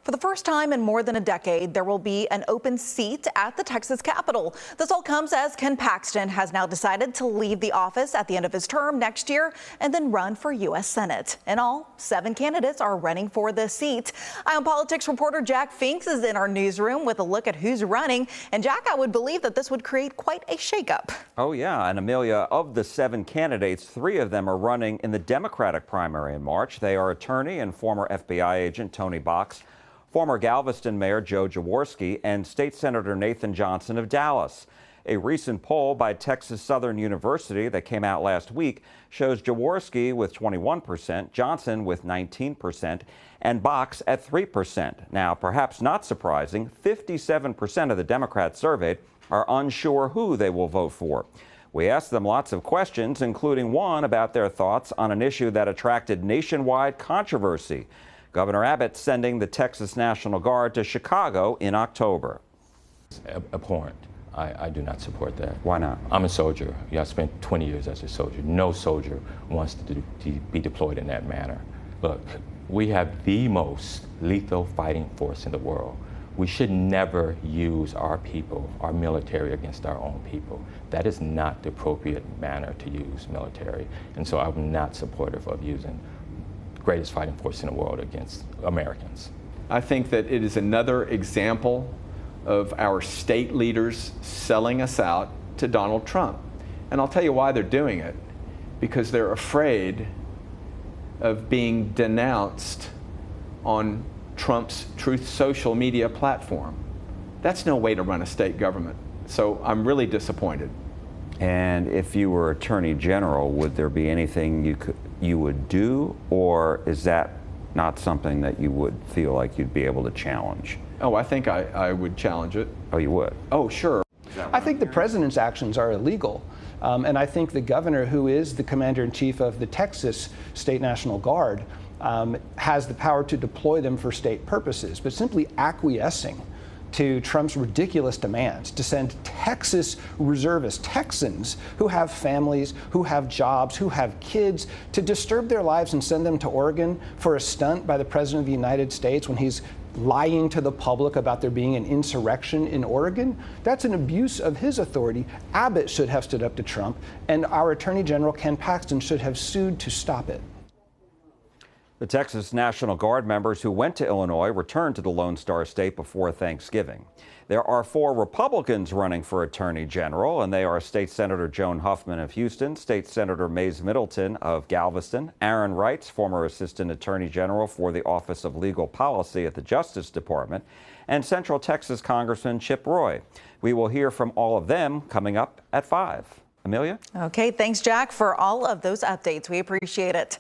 For the first time in more than a decade, there will be an open seat at the Texas Capitol. This all comes as Ken Paxton has now decided to leave the office at the end of his term next year and then run for U.S. Senate. In all, 7 candidates are running for this seat. ION Politics reporter Jack Finks is in our newsroom with a look at who's running. And Jack, I would believe that this would create quite a shakeup. Oh, yeah. And Amelia, of the 7 candidates, 3 of them are running in the Democratic primary in March. They are attorney and former FBI agent Tony Box, former Galveston Mayor Joe Jaworski, and State Senator Nathan Johnson of Dallas. A recent poll by Texas Southern University that came out last week shows Jaworski with 21%, Johnson with 19%, and Box at 3%. Now, perhaps not surprising, 57% of the Democrats surveyed are unsure who they will vote for. We asked them lots of questions, including one about their thoughts on an issue that attracted nationwide controversy: Governor Abbott sending the Texas National Guard to Chicago in October. Abhorrent. I do not support that. Why not? I'm a soldier. Yeah, I spent 20 years as a soldier. No soldier wants to be deployed in that manner. Look, we have the most lethal fighting force in the world. We should never use our people, our military, against our own people. That is not the appropriate manner to use military. And so I'm not supportive of using greatest fighting force in the world against Americans. I think that it is another example of our state leaders selling us out to Donald Trump. And I'll tell you why they're doing it. Because they're afraid of being denounced on Trump's Truth social media platform. That's no way to run a state government. So I'm really disappointed. And if you were Attorney General, would there be anything you would do, or is that not something that you would feel like you'd be able to challenge? Oh, I think I would challenge it. Oh, you would? Oh, sure. I think the president's actions are illegal. And I think the governor, who is the commander-in-chief of the Texas State National Guard, has the power to deploy them for state purposes. But simply acquiescing to Trump's ridiculous demands to send Texas reservists, Texans who have families, who have jobs, who have kids, to disturb their lives and send them to Oregon for a stunt by the President of the United States when he's lying to the public about there being an insurrection in Oregon, that's an abuse of his authority. Abbott should have stood up to Trump, and our Attorney General Ken Paxton should have sued to stop it. The Texas National Guard members who went to Illinois returned to the Lone Star State before Thanksgiving. There are 4 Republicans running for Attorney General, and they are State Senator Joan Huffman of Houston, State Senator Mays Middleton of Galveston, Aaron Wrights, former Assistant Attorney General for the Office of Legal Policy at the Justice Department, and Central Texas Congressman Chip Roy. We will hear from all of them coming up at 5. Amelia? Okay, thanks, Jack, for all of those updates. We appreciate it.